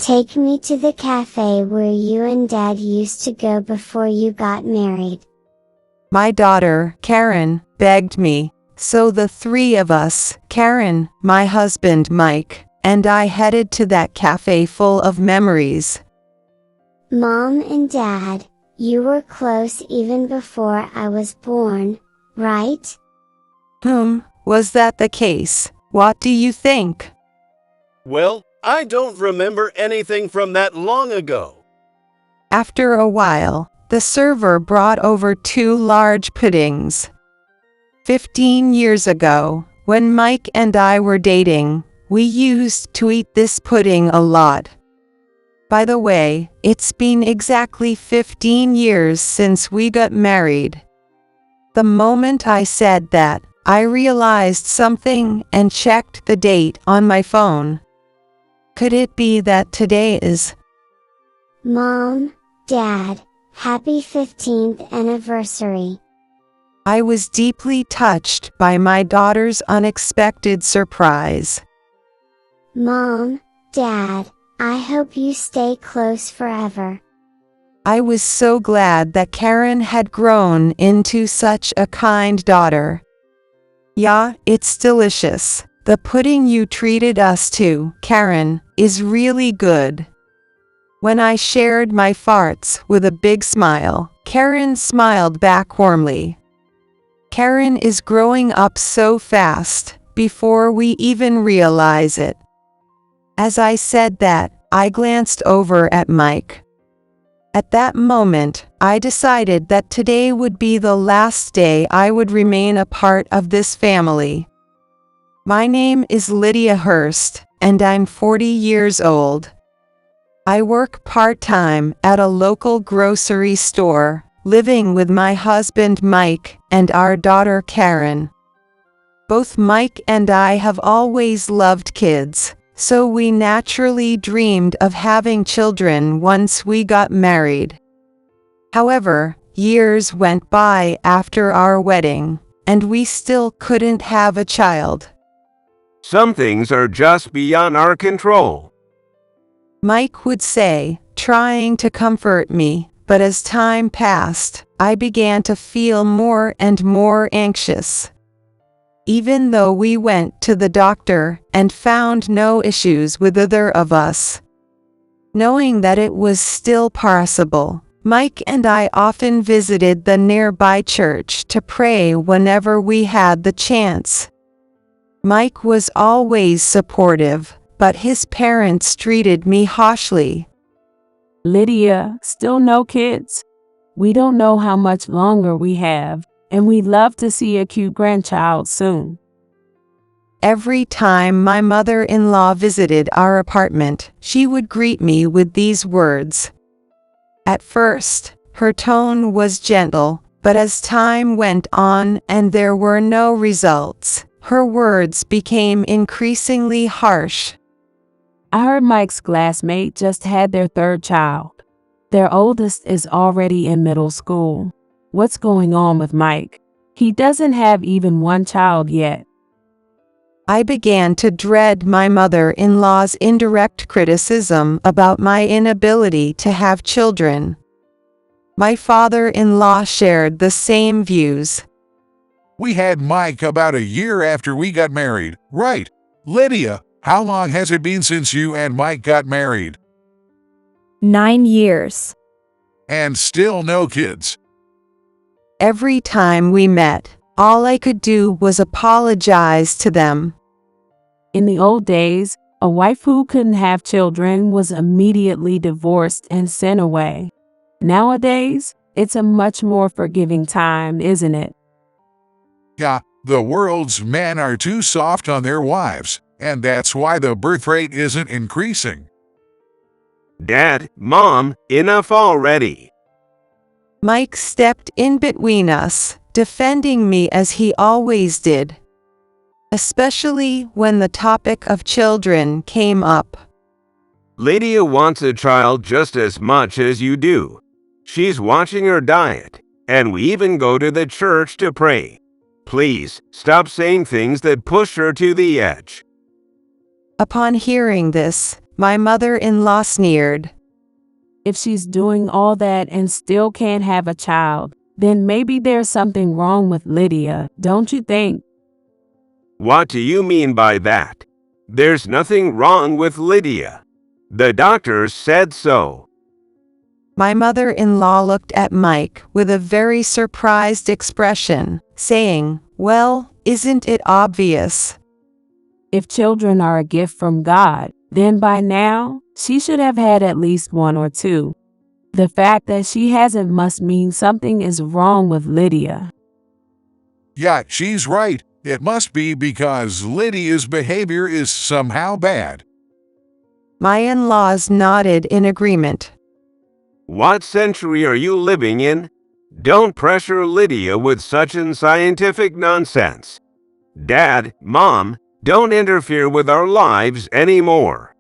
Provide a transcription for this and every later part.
Take me to the cafe where you and Dad used to go before you got married. My daughter, Karen, begged me, so the three of us, Karen, my husband Mike, and I headed to that cafe full of memories. Mom and Dad, you were close even before I was born, right? Was that the case? What do you think? Well, I don't remember anything from that long ago. After a while, the server brought over 2 large puddings. 15 years ago, when Mike and I were dating, we used to eat this pudding a lot. By the way, it's been exactly 15 years since we got married. The moment I said that, I realized something and checked the date on my phone. Could it be that today is? Mom, Dad, happy 15th anniversary. I was deeply touched by my daughter's unexpected surprise. Mom, Dad, I hope you stay close forever. I was so glad that Karen had grown into such a kind daughter. Yeah, it's delicious. The pudding you treated us to, Karen, is really good. When I shared my farts with a big smile, Karen smiled back warmly. Karen is growing up so fast, before we even realize it. As I said that, I glanced over at Mike. At that moment, I decided that today would be the last day I would remain a part of this family. My name is Lydia Hurst, and I'm 40 years old. I work part-time at a local grocery store, living with my husband Mike and our daughter Karen. Both Mike and I have always loved kids, so we naturally dreamed of having children once we got married. However, years went by after our wedding, and we still couldn't have a child. Some things are just beyond our control, Mike would say, trying to comfort me, but as time passed, I began to feel more and more anxious. Even though we went to the doctor and found no issues with either of us. Knowing that it was still possible, Mike and I often visited the nearby church to pray whenever we had the chance. Mike was always supportive, but his parents treated me harshly. Lydia, still no kids? We don't know how much longer we have, and we'd love to see a cute grandchild soon. Every time my mother-in-law visited our apartment, she would greet me with these words. At first, her tone was gentle, but as time went on and there were no results, her words became increasingly harsh. I heard Mike's classmate just had their 3rd child. Their oldest is already in middle school. What's going on with Mike? He doesn't have even 1 child yet. I began to dread my mother-in-law's indirect criticism about my inability to have children. My father-in-law shared the same views. We had Mike about a year after we got married, right? Lydia, how long has it been since you and Mike got married? 9 years. And still no kids. Every time we met, all I could do was apologize to them. In the old days, a wife who couldn't have children was immediately divorced and sent away. Nowadays, it's a much more forgiving time, isn't it? Yeah, the world's men are too soft on their wives, and that's why the birth rate isn't increasing. Dad, Mom, enough already. Mike stepped in between us, defending me as he always did. Especially when the topic of children came up. Lydia wants a child just as much as you do. She's watching her diet, and we even go to the church to pray. Please, stop saying things that push her to the edge. Upon hearing this, My mother-in-law sneered. If she's doing all that and still can't have a child, then maybe there's something wrong with Lydia, don't you think? What do you mean by that? There's nothing wrong with Lydia. The doctors said so. My mother-in-law looked at Mike with a very surprised expression, saying, "Well, isn't it obvious?" If children are a gift from God, then by now, she should have had at least one or two. The fact that she hasn't must mean something is wrong with Lydia. Yeah, she's right. It must be because Lydia's behavior is somehow bad. My in-laws nodded in agreement. What century are you living in? Don't pressure Lydia with such unscientific nonsense. Dad, Mom, don't interfere with our lives anymore.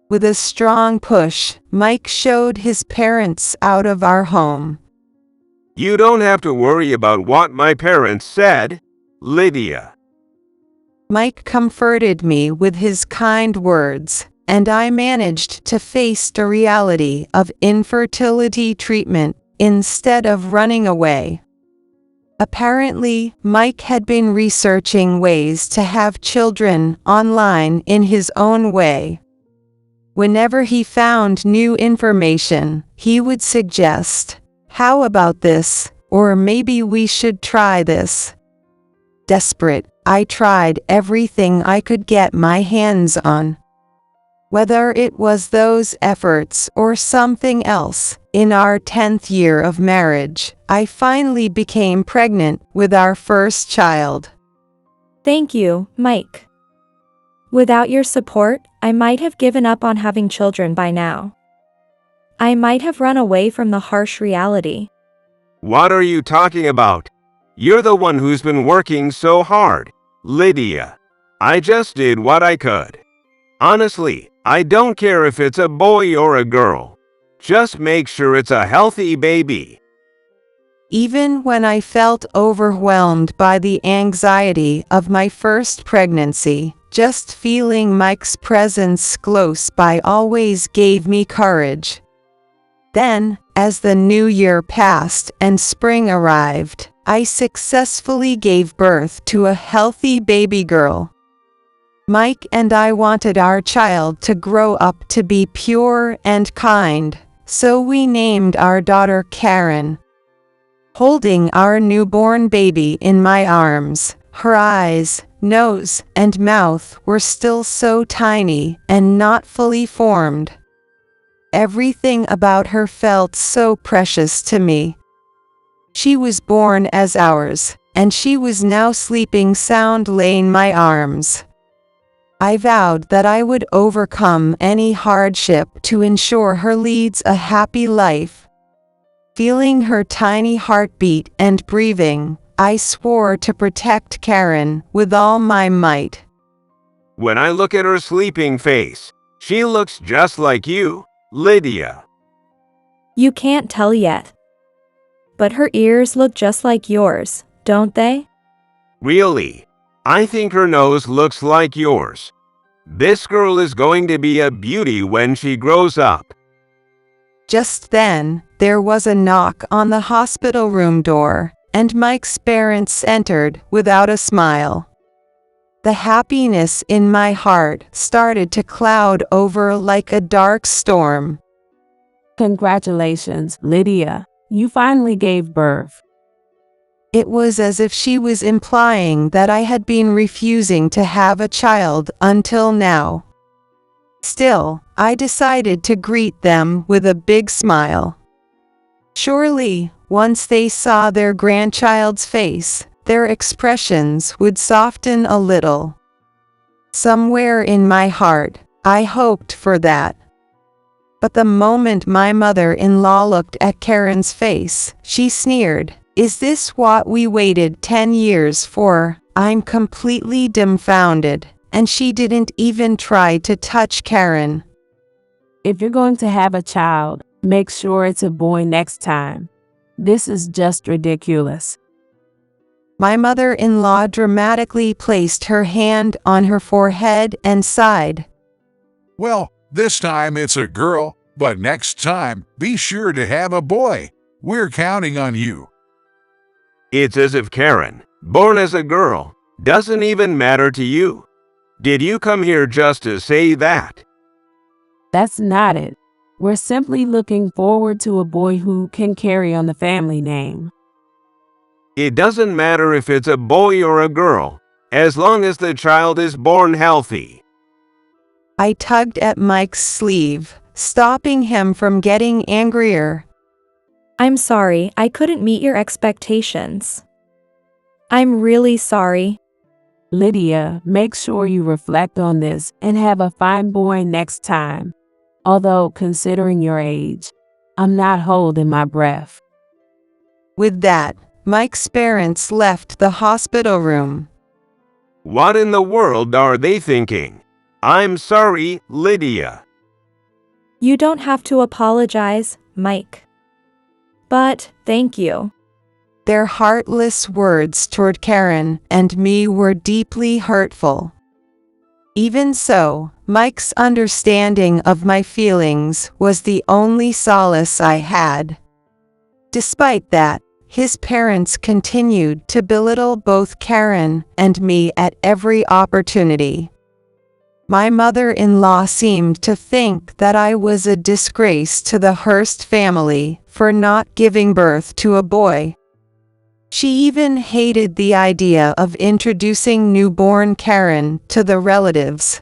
With a strong push, Mike showed his parents out of our home. You don't have to worry about what my parents said, Lydia. Mike comforted me with his kind words, and I managed to face the reality of infertility treatment instead of running away. Apparently, Mike had been researching ways to have children online in his own way. Whenever he found new information, he would suggest, "How about this?" or "Maybe we should try this." Desperate, I tried everything I could get my hands on. Whether it was those efforts or something else, in our 10th year of marriage, I finally became pregnant with our first child. Thank you, Mike. Without your support, I might have given up on having children by now. I might have run away from the harsh reality. What are you talking about? You're the one who's been working so hard, Lydia. I just did what I could. Honestly, I don't care if it's a boy or a girl. Just make sure it's a healthy baby. Even when I felt overwhelmed by the anxiety of my first pregnancy, just feeling Mike's presence close by always gave me courage. Then, as the new year passed and spring arrived, I successfully gave birth to a healthy baby girl. Mike and I wanted our child to grow up to be pure and kind, so we named our daughter Karen. Holding our newborn baby in my arms, her eyes, nose, and mouth were still so tiny and not fully formed. Everything about her felt so precious to me. She was born as ours, and she was now sleeping soundly in my arms. I vowed that I would overcome any hardship to ensure her leads a happy life. Feeling her tiny heartbeat and breathing, I swore to protect Karen with all my might. When I look at her sleeping face, she looks just like you, Lydia. You can't tell yet. But her ears look just like yours, don't they? Really? I think her nose looks like yours. This girl is going to be a beauty when she grows up. Just then, there was a knock on the hospital room door, and Mike's parents entered without a smile. The happiness in my heart started to cloud over like a dark storm. Congratulations, Lydia. You finally gave birth. It was as if she was implying that I had been refusing to have a child until now. Still, I decided to greet them with a big smile. Surely, once they saw their grandchild's face, their expressions would soften a little. Somewhere in my heart, I hoped for that. But the moment my mother-in-law looked at Karen's face, she sneered, "Is this what we waited 10 years for?" I'm completely dumbfounded, and she didn't even try to touch Karen. If you're going to have a child, make sure it's a boy next time. This is just ridiculous. My mother-in-law dramatically placed her hand on her forehead and sighed. Well, this time it's a girl, but next time, be sure to have a boy. We're counting on you. It's as if Karen, born as a girl, doesn't even matter to you. Did you come here just to say that? That's not it. We're simply looking forward to a boy who can carry on the family name. It doesn't matter if it's a boy or a girl, as long as the child is born healthy. I tugged at Mike's sleeve, stopping him from getting angrier. I'm sorry, I couldn't meet your expectations. I'm really sorry. Lydia, make sure you reflect on this and have a fine boy next time. Although, considering your age, I'm not holding my breath. With that, Mike's parents left the hospital room. What in the world are they thinking? I'm sorry, Lydia. You don't have to apologize, Mike. But, thank you. Their heartless words toward Karen and me were deeply hurtful. Even so, Mike's understanding of my feelings was the only solace I had. Despite that, his parents continued to belittle both Karen and me at every opportunity. My mother-in-law seemed to think that I was a disgrace to the Hearst family for not giving birth to a boy. She even hated the idea of introducing newborn Karen to the relatives.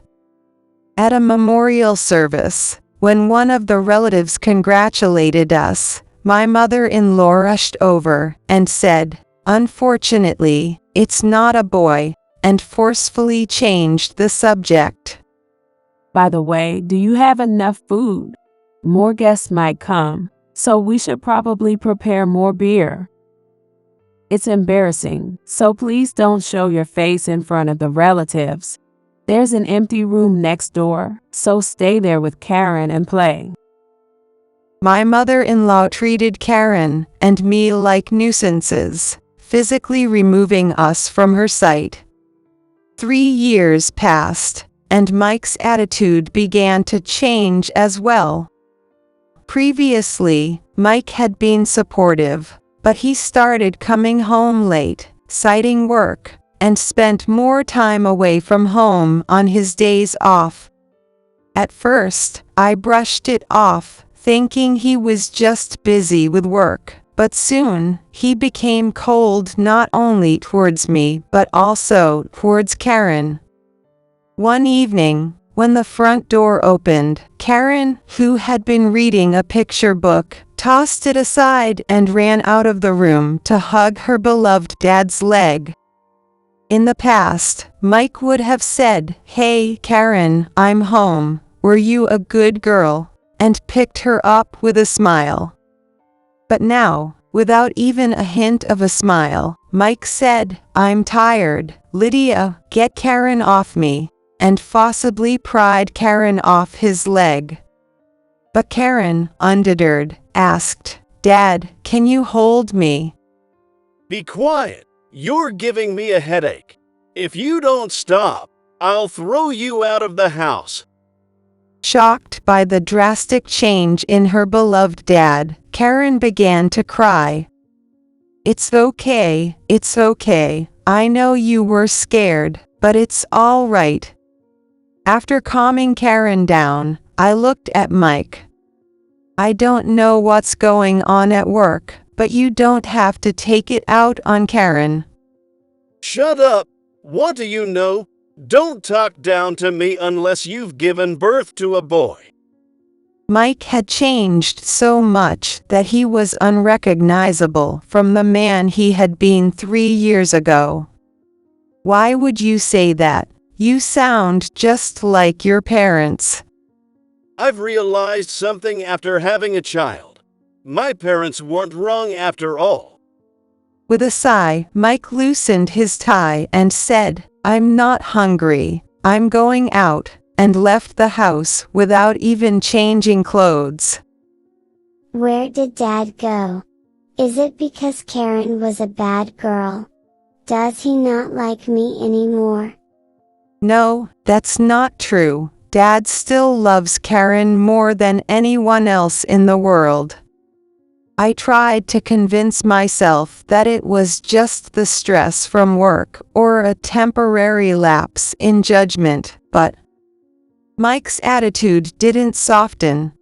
At a memorial service, when one of the relatives congratulated us, my mother-in-law rushed over and said, "Unfortunately, it's not a boy," and forcefully changed the subject. By the way, do you have enough food? More guests might come, so we should probably prepare more beer. It's embarrassing, so please don't show your face in front of the relatives. There's an empty room next door, so stay there with Karen and play. My mother-in-law treated Karen and me like nuisances, physically removing us from her sight. 3 years passed, and Mike's attitude began to change as well. Previously, Mike had been supportive, but he started coming home late, citing work, and spent more time away from home on his days off. At first, I brushed it off, thinking he was just busy with work, but soon, he became cold not only towards me but also towards Karen. One evening, when the front door opened, Karen, who had been reading a picture book, tossed it aside and ran out of the room to hug her beloved dad's leg. In the past, Mike would have said, "Hey, Karen, I'm home. Were you a good girl?" and picked her up with a smile. But now, without even a hint of a smile, Mike said, "I'm tired. Lydia, get Karen off me," and forcibly pried Karen off his leg. But Karen, undeterred, asked, "Dad, can you hold me?" Be quiet. You're giving me a headache. If you don't stop, I'll throw you out of the house. Shocked by the drastic change in her beloved dad, Karen began to cry. It's okay. I know you were scared, but it's all right." After calming Karen down, I looked at Mike. "I don't know what's going on at work, but you don't have to take it out on Karen." Shut up. What do you know? Don't talk down to me unless you've given birth to a boy. Mike had changed so much that he was unrecognizable from the man he had been 3 years ago. "Why would you say that? You sound just like your parents." I've realized something after having a child. My parents weren't wrong after all. With a sigh, Mike loosened his tie and said, "I'm not hungry. I'm going out," and left the house without even changing clothes. Where did Dad go? Is it because Karen was a bad girl? Does he not like me anymore? No, that's not true. Dad still loves Karen more than anyone else in the world. I tried to convince myself that it was just the stress from work or a temporary lapse in judgment, but Mike's attitude didn't soften.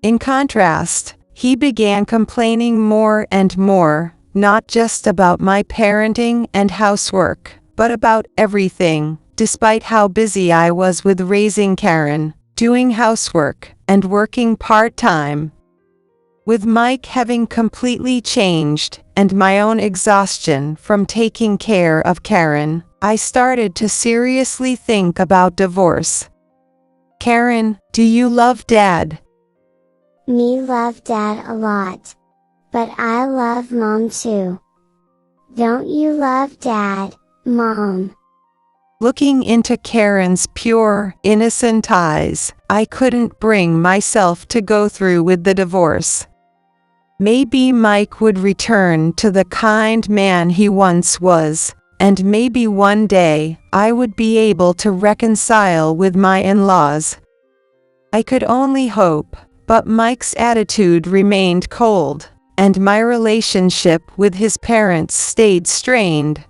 In contrast, he began complaining more and more, not just about my parenting and housework, but about everything, despite how busy I was with raising Karen, doing housework, and working part-time. With Mike having completely changed, and my own exhaustion from taking care of Karen, I started to seriously think about divorce. Karen, do you love Dad? Me love Dad a lot. But I love Mom too. Don't you love Dad, Mom? Looking into Karen's pure, innocent eyes, I couldn't bring myself to go through with the divorce. Maybe Mike would return to the kind man he once was, and maybe one day, I would be able to reconcile with my in-laws. I could only hope, but Mike's attitude remained cold, and my relationship with his parents stayed strained.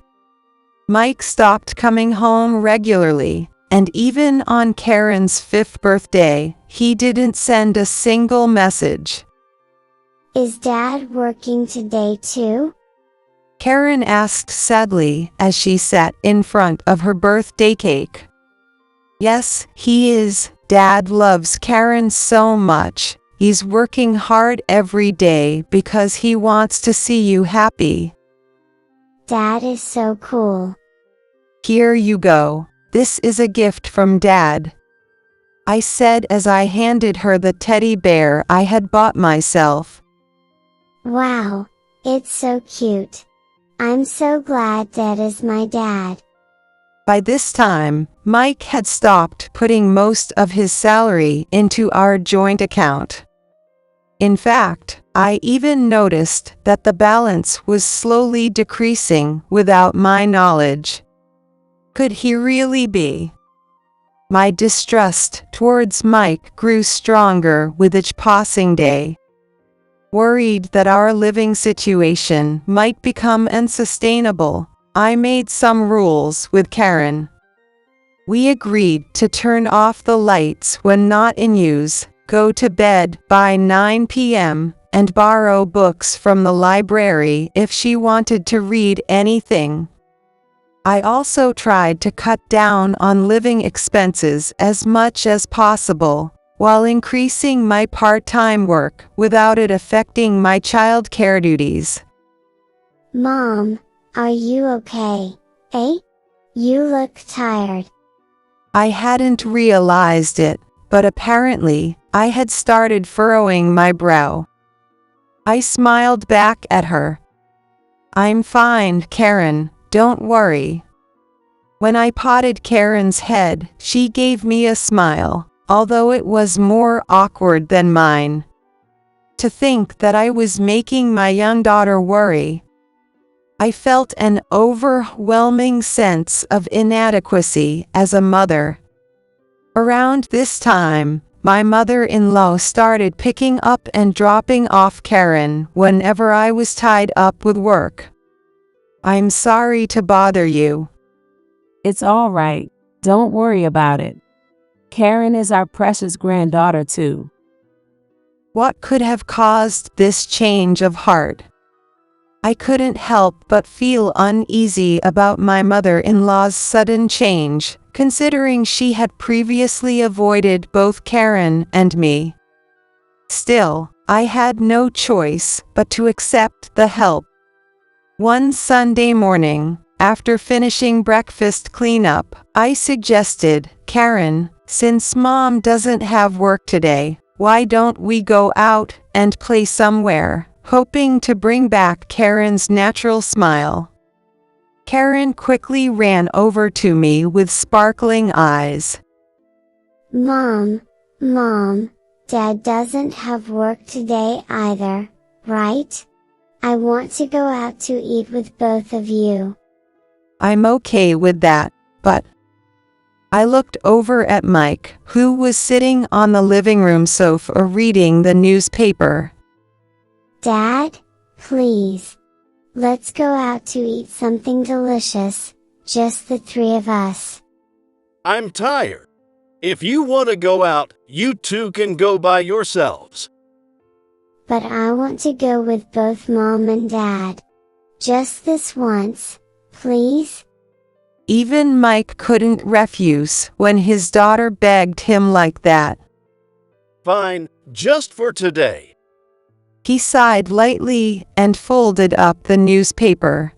Mike stopped coming home regularly, and even on Karen's 5th birthday, he didn't send a single message. Is Dad working today too? Karen asked sadly as she sat in front of her birthday cake. Yes, he is. Dad loves Karen so much. He's working hard every day because he wants to see you happy. Dad is so cool. Here you go. This is a gift from Dad, I said as I handed her the teddy bear I had bought myself. Wow, it's so cute. I'm so glad Dad is my dad. By this time, Mike had stopped putting most of his salary into our joint account. In fact, I even noticed that the balance was slowly decreasing without my knowledge. Could he really be? My distrust towards Mike grew stronger with each passing day. Worried that our living situation might become unsustainable, I made some rules with Karen. We agreed to turn off the lights when not in use, go to bed by 9 p.m., and borrow books from the library if she wanted to read anything. I also tried to cut down on living expenses as much as possible, while increasing my part-time work without it affecting my child care duties. Mom, are you okay? Eh? You look tired. I hadn't realized it, but apparently, I had started furrowing my brow. I smiled back at her. I'm fine, Karen, don't worry. When I patted Karen's head, she gave me a smile, although it was more awkward than mine. To think that I was making my young daughter worry. I felt an overwhelming sense of inadequacy as a mother. Around this time, my mother-in-law started picking up and dropping off Karen whenever I was tied up with work. I'm sorry to bother you. It's all right. Don't worry about it. Karen is our precious granddaughter too. What could have caused this change of heart? I couldn't help but feel uneasy about my mother-in-law's sudden change, considering she had previously avoided both Karen and me. Still, I had no choice but to accept the help. One Sunday morning, after finishing breakfast cleanup, I suggested, Karen, since Mom doesn't have work today, why don't we go out and play somewhere, hoping to bring back Karen's natural smile. Karen quickly ran over to me with sparkling eyes. Mom, Dad doesn't have work today either, right? I want to go out to eat with both of you. I'm okay with that, but I looked over at Mike, who was sitting on the living room sofa reading the newspaper. Dad, please. Let's go out to eat something delicious, just the three of us. I'm tired. If you want to go out, you two can go by yourselves. But I want to go with both Mom and Dad. Just this once, please? Even Mike couldn't refuse when his daughter begged him like that. Fine, just for today. He sighed lightly and folded up the newspaper.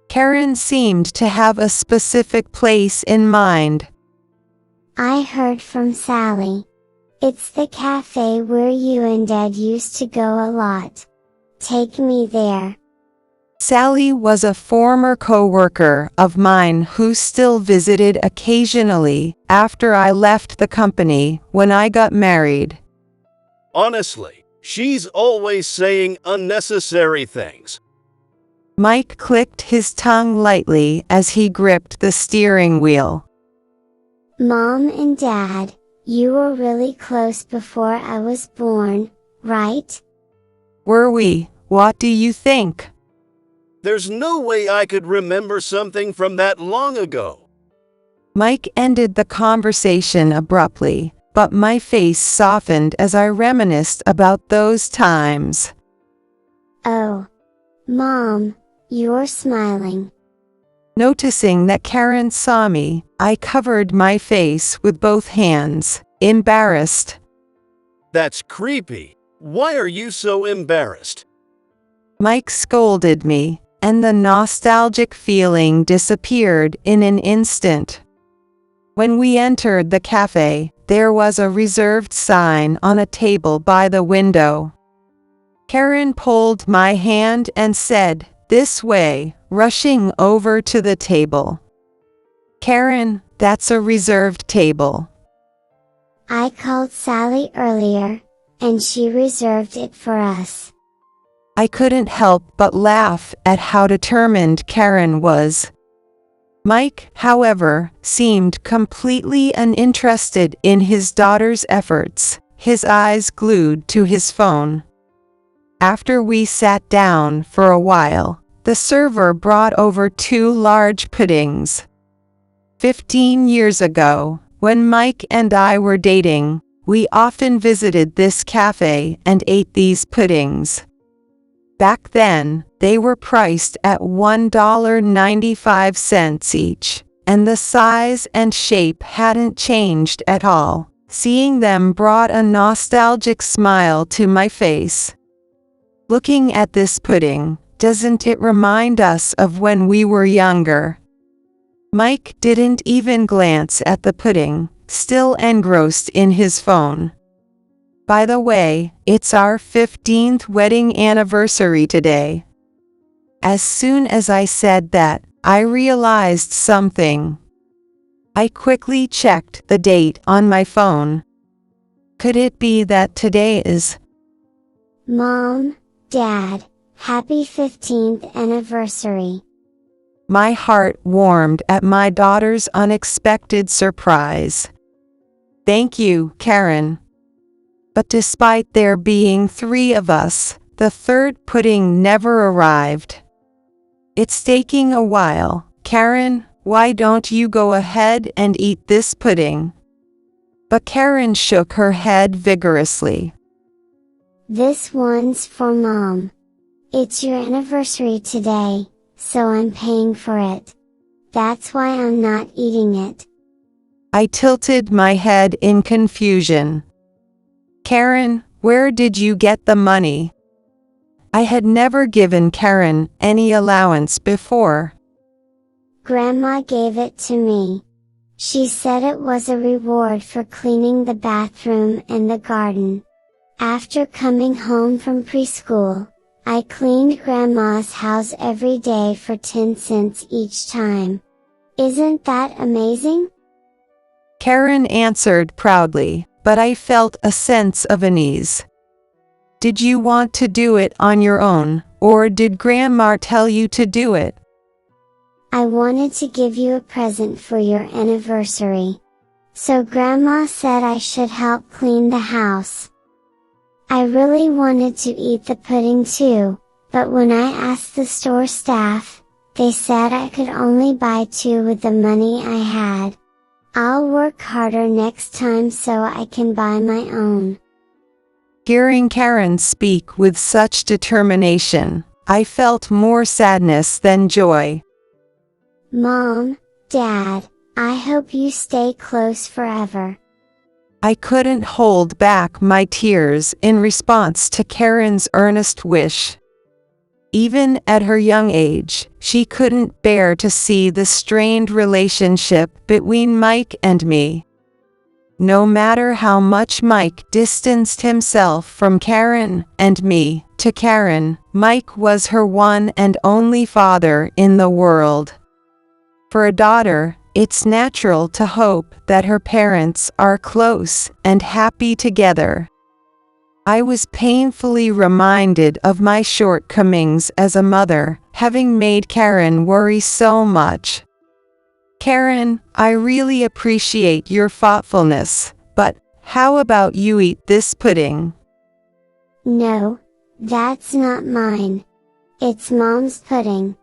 Karen seemed to have a specific place in mind. I heard from Sally. It's the cafe where you and Dad used to go a lot. Take me there. Sally was a former co-worker of mine who still visited occasionally after I left the company when I got married. Honestly, she's always saying unnecessary things. Mike clicked his tongue lightly as he gripped the steering wheel. Mom and Dad, you were really close before I was born, right? Were we? What do you think? There's no way I could remember something from that long ago. Mike ended the conversation abruptly, but my face softened as I reminisced about those times. Oh. Mom, you're smiling. Noticing that Karen saw me, I covered my face with both hands, embarrassed. That's creepy. Why are you so embarrassed? Mike scolded me, and the nostalgic feeling disappeared in an instant. When we entered the cafe, there was a reserved sign on a table by the window. Karen pulled my hand and said, "This way," rushing over to the table. "Karen, that's a reserved table." I called Sally earlier, and she reserved it for us. I couldn't help but laugh at how determined Karen was. Mike, however, seemed completely uninterested in his daughter's efforts, his eyes glued to his phone. After we sat down for a while, the server brought over 2 large puddings. 15 years ago, when Mike and I were dating, we often visited this cafe and ate these puddings. Back then, they were priced at $1.95 each, and the size and shape hadn't changed at all. Seeing them brought a nostalgic smile to my face. Looking at this pudding, doesn't it remind us of when we were younger? Mike didn't even glance at the pudding, still engrossed in his phone. By the way, it's our 15th wedding anniversary today. As soon as I said that, I realized something. I quickly checked the date on my phone. Could it be that today is... Mom, Dad, happy 15th anniversary. My heart warmed at my daughter's unexpected surprise. Thank you, Karen. But despite there being 3 of us, the third pudding never arrived. It's taking a while. Karen, why don't you go ahead and eat this pudding? But Karen shook her head vigorously. This one's for Mom. It's your anniversary today, so I'm paying for it. That's why I'm not eating it. I tilted my head in confusion. Karen, where did you get the money? I had never given Karen any allowance before. Grandma gave it to me. She said it was a reward for cleaning the bathroom and the garden. After coming home from preschool, I cleaned Grandma's house every day for 10 cents each time. Isn't that amazing? Karen answered proudly, but I felt a sense of unease. Did you want to do it on your own, or did Grandma tell you to do it? I wanted to give you a present for your anniversary. So Grandma said I should help clean the house. I really wanted to eat the pudding too, but when I asked the store staff, they said I could only buy 2 with the money I had. I'll work harder next time so I can buy my own. Hearing Karen speak with such determination, I felt more sadness than joy. Mom, Dad, I hope you stay close forever. I couldn't hold back my tears in response to Karen's earnest wish. Even at her young age, she couldn't bear to see the strained relationship between Mike and me. No matter how much Mike distanced himself from Karen and me, to Karen, Mike was her one and only father in the world. For a daughter, it's natural to hope that her parents are close and happy together. I was painfully reminded of my shortcomings as a mother, having made Karen worry so much. Karen, I really appreciate your thoughtfulness, but how about you eat this pudding? No, that's not mine. It's Mom's pudding.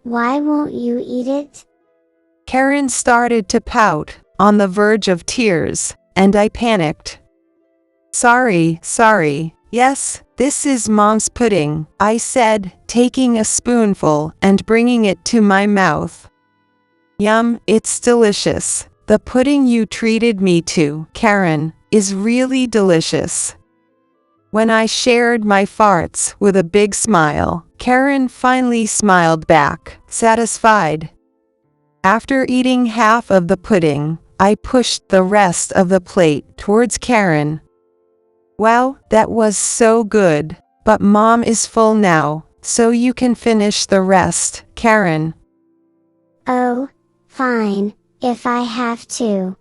Why won't you eat it? Karen started to pout, on the verge of tears, and I panicked. Sorry, yes, this is Mom's pudding, I said, taking a spoonful and bringing it to my mouth. Yum, it's delicious. The pudding you treated me to, Karen, is really delicious. When I shared my farts with a big smile, Karen finally smiled back, satisfied. After eating half of the pudding, I pushed the rest of the plate towards Karen. Wow, that was so good, but Mom is full now, so you can finish the rest, Karen. Oh, fine, if I have to.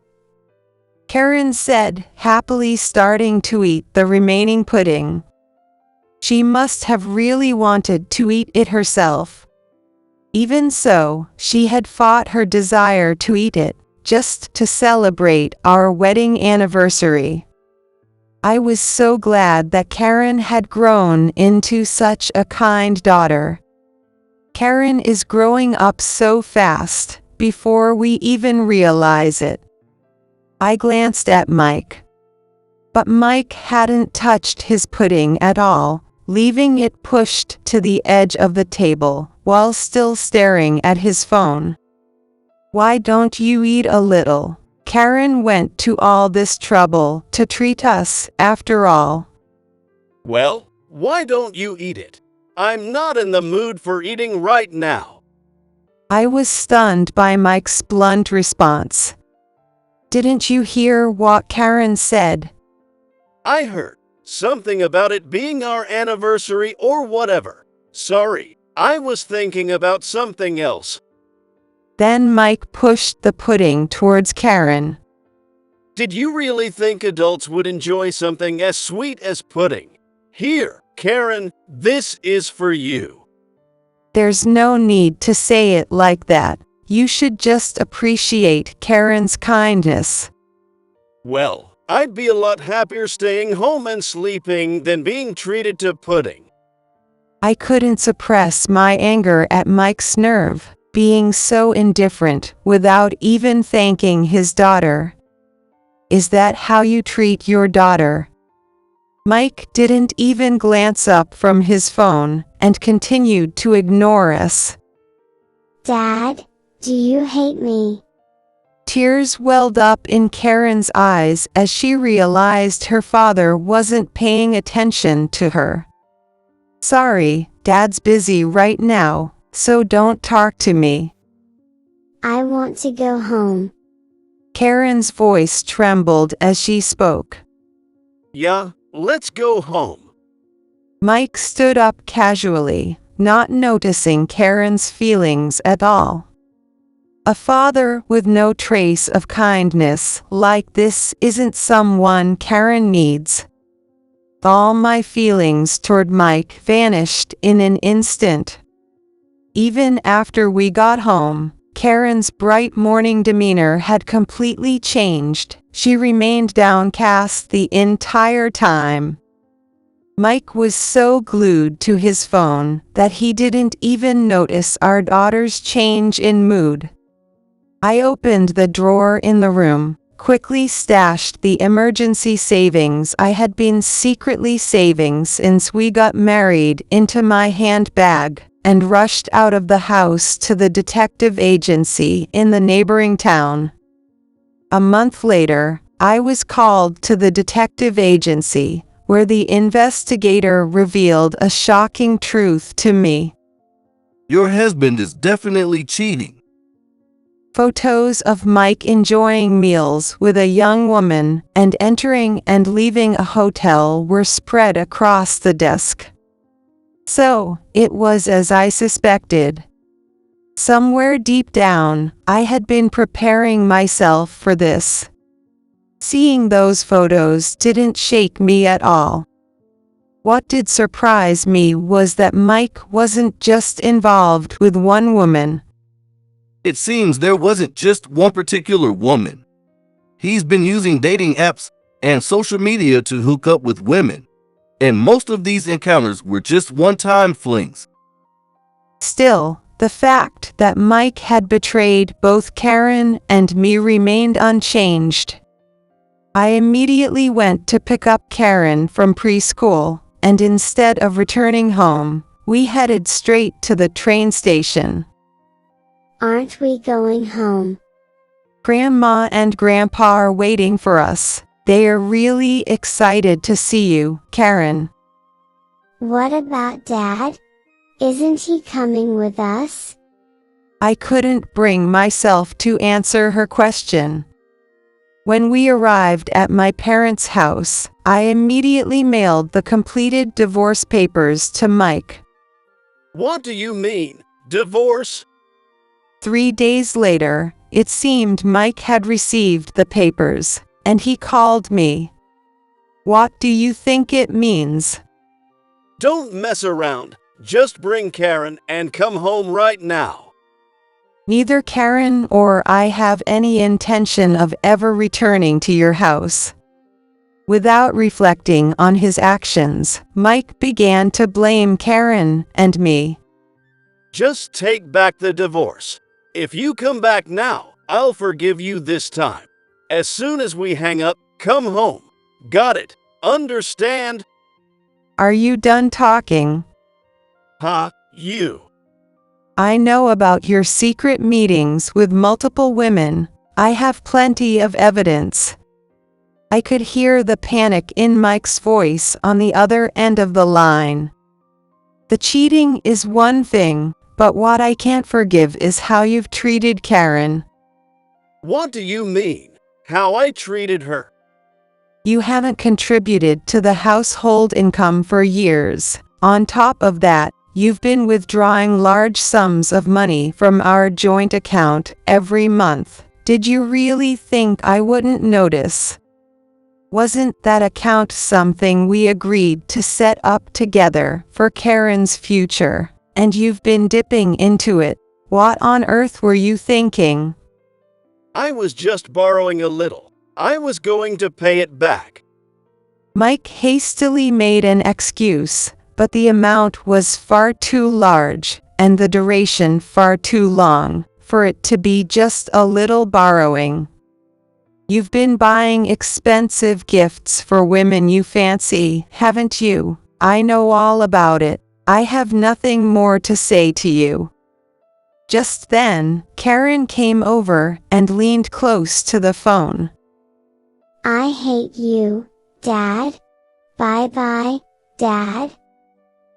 Karen said, happily starting to eat the remaining pudding. She must have really wanted to eat it herself. Even so, she had fought her desire to eat it, just to celebrate our wedding anniversary. I was so glad that Karen had grown into such a kind daughter. Karen is growing up so fast, before we even realize it. I glanced at Mike. But Mike hadn't touched his pudding at all, leaving it pushed to the edge of the table, while still staring at his phone. Why don't you eat a little? Karen went to all this trouble to treat us, after all. Well, why don't you eat it? I'm not in the mood for eating right now. I was stunned by Mike's blunt response. Didn't you hear what Karen said? I heard something about it being our anniversary or whatever. Sorry, I was thinking about something else. Then Mike pushed the pudding towards Karen. Did you really think adults would enjoy something as sweet as pudding? Here, Karen, this is for you. There's no need to say it like that. You should just appreciate Karen's kindness. Well, I'd be a lot happier staying home and sleeping than being treated to pudding. I couldn't suppress my anger at Mike's nerve, being so indifferent without even thanking his daughter. Is that how you treat your daughter? Mike didn't even glance up from his phone and continued to ignore us. Dad, do you hate me? Tears welled up in Karen's eyes as she realized her father wasn't paying attention to her. Sorry, Dad's busy right now, so don't talk to me. I want to go home. Karen's voice trembled as she spoke. Yeah, let's go home. Mike stood up casually, not noticing Karen's feelings at all. A father with no trace of kindness like this isn't someone Karen needs. All my feelings toward Mike vanished in an instant. Even after we got home, Karen's bright morning demeanor had completely changed. She remained downcast the entire time. Mike was so glued to his phone that he didn't even notice our daughter's change in mood. I opened the drawer in the room, quickly stashed the emergency savings I had been secretly saving since we got married into my handbag, and rushed out of the house to the detective agency in the neighboring town. A month later, I was called to the detective agency, where the investigator revealed a shocking truth to me. Your husband is definitely cheating. Photos of Mike enjoying meals with a young woman and entering and leaving a hotel were spread across the desk. So, it was as I suspected. Somewhere deep down, I had been preparing myself for this. Seeing those photos didn't shake me at all. What did surprise me was that Mike wasn't just involved with one woman. It seems there wasn't just one particular woman. He's been using dating apps and social media to hook up with women, and most of these encounters were just one-time flings. Still, the fact that Mike had betrayed both Karen and me remained unchanged. I immediately went to pick up Karen from preschool, and instead of returning home, we headed straight to the train station. Aren't we going home? Grandma and Grandpa are waiting for us. They are really excited to see you, Karen. What about Dad? Isn't he coming with us? I couldn't bring myself to answer her question. When we arrived at my parents' house, I immediately mailed the completed divorce papers to Mike. What do you mean, divorce? 3 days later, it seemed Mike had received the papers, and he called me. What do you think it means? Don't mess around. Just bring Karen and come home right now. Neither Karen or I have any intention of ever returning to your house. Without reflecting on his actions, Mike began to blame Karen and me. Just take back the divorce. If you come back now, I'll forgive you this time. As soon as we hang up, come home. Got it? Understand? Are you done talking? Huh? You. I know about your secret meetings with multiple women. I have plenty of evidence. I could hear the panic in Mike's voice on the other end of the line. The cheating is one thing, but what I can't forgive is how you've treated Karen. What do you mean? How I treated her? You haven't contributed to the household income for years. On top of that, you've been withdrawing large sums of money from our joint account every month. Did you really think I wouldn't notice? Wasn't that account something we agreed to set up together for Karen's future? And you've been dipping into it. What on earth were you thinking? I was just borrowing a little. I was going to pay it back. Mike hastily made an excuse, but the amount was far too large, and the duration far too long, for it to be just a little borrowing. You've been buying expensive gifts for women you fancy, haven't you? I know all about it. I have nothing more to say to you. Just then, Karen came over and leaned close to the phone. I hate you, Dad. Bye-bye, Dad.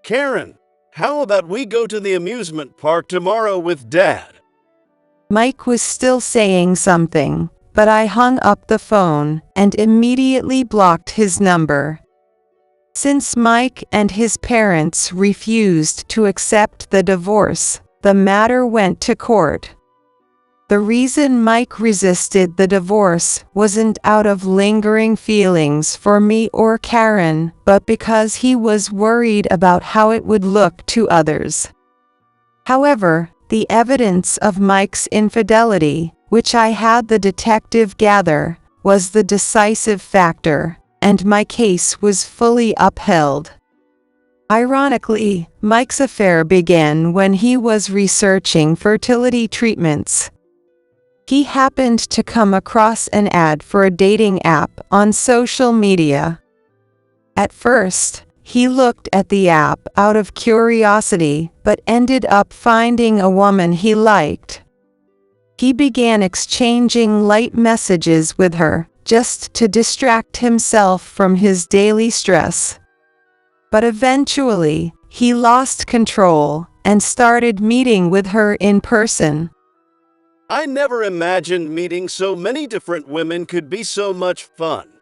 Karen, how about we go to the amusement park tomorrow with Dad? Mike was still saying something, but I hung up the phone and immediately blocked his number. Since Mike and his parents refused to accept the divorce, the matter went to court. The reason Mike resisted the divorce wasn't out of lingering feelings for me or Karen, but because he was worried about how it would look to others. However, the evidence of Mike's infidelity, which I had the detective gather, was the decisive factor, and my case was fully upheld. Ironically, Mike's affair began when he was researching fertility treatments. He happened to come across an ad for a dating app on social media. At first, he looked at the app out of curiosity, but ended up finding a woman he liked. He began exchanging light messages with her, just to distract himself from his daily stress. But eventually, he lost control and started meeting with her in person. I never imagined meeting so many different women could be so much fun.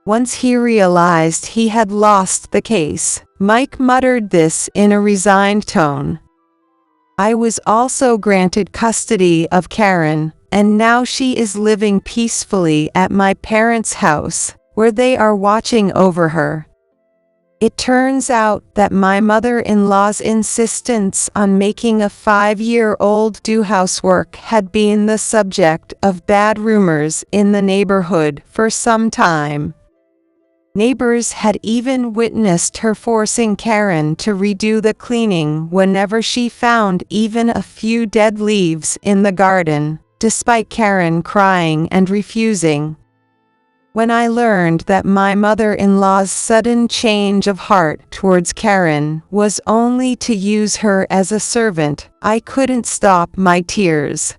Once he realized he had lost the case, Mike muttered this in a resigned tone. I was also granted custody of Karen, and now she is living peacefully at my parents' house, where they are watching over her. It turns out that my mother-in-law's insistence on making a 5-year-old do housework had been the subject of bad rumors in the neighborhood for some time. Neighbors had even witnessed her forcing Karen to redo the cleaning whenever she found even a few dead leaves in the garden, despite Karen crying and refusing. When I learned that my mother-in-law's sudden change of heart towards Karen was only to use her as a servant, I couldn't stop my tears.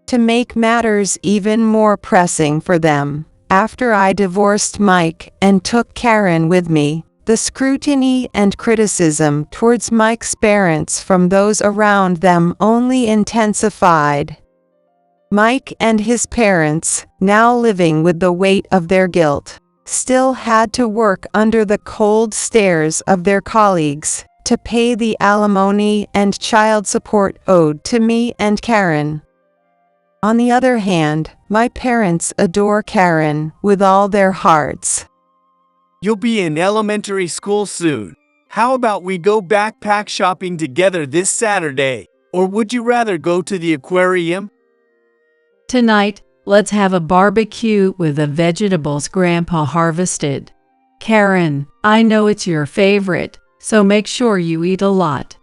To make matters even more pressing for them, after I divorced Mike and took Karen with me, the scrutiny and criticism towards Mike's parents from those around them only intensified. Mike and his parents, now living with the weight of their guilt, still had to work under the cold stares of their colleagues to pay the alimony and child support owed to me and Karen. On the other hand, my parents adore Karen with all their hearts. You'll be in elementary school soon. How about we go backpack shopping together this Saturday? Or would you rather go to the aquarium? Tonight, let's have a barbecue with the vegetables Grandpa harvested. Karen, I know it's your favorite, so make sure you eat a lot.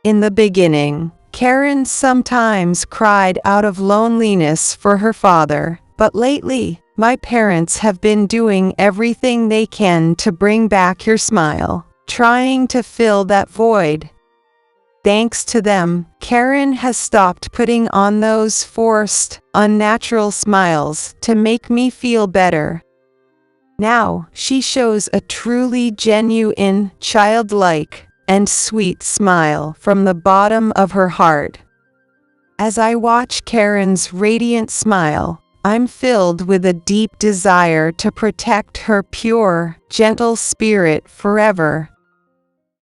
In the beginning, Karen sometimes cried out of loneliness for her father, but lately, my parents have been doing everything they can to bring back your smile, trying to fill that void. Thanks to them, Karen has stopped putting on those forced, unnatural smiles to make me feel better. Now, she shows a truly genuine, childlike, and sweet smile from the bottom of her heart. As I watch Karen's radiant smile, I'm filled with a deep desire to protect her pure, gentle spirit forever.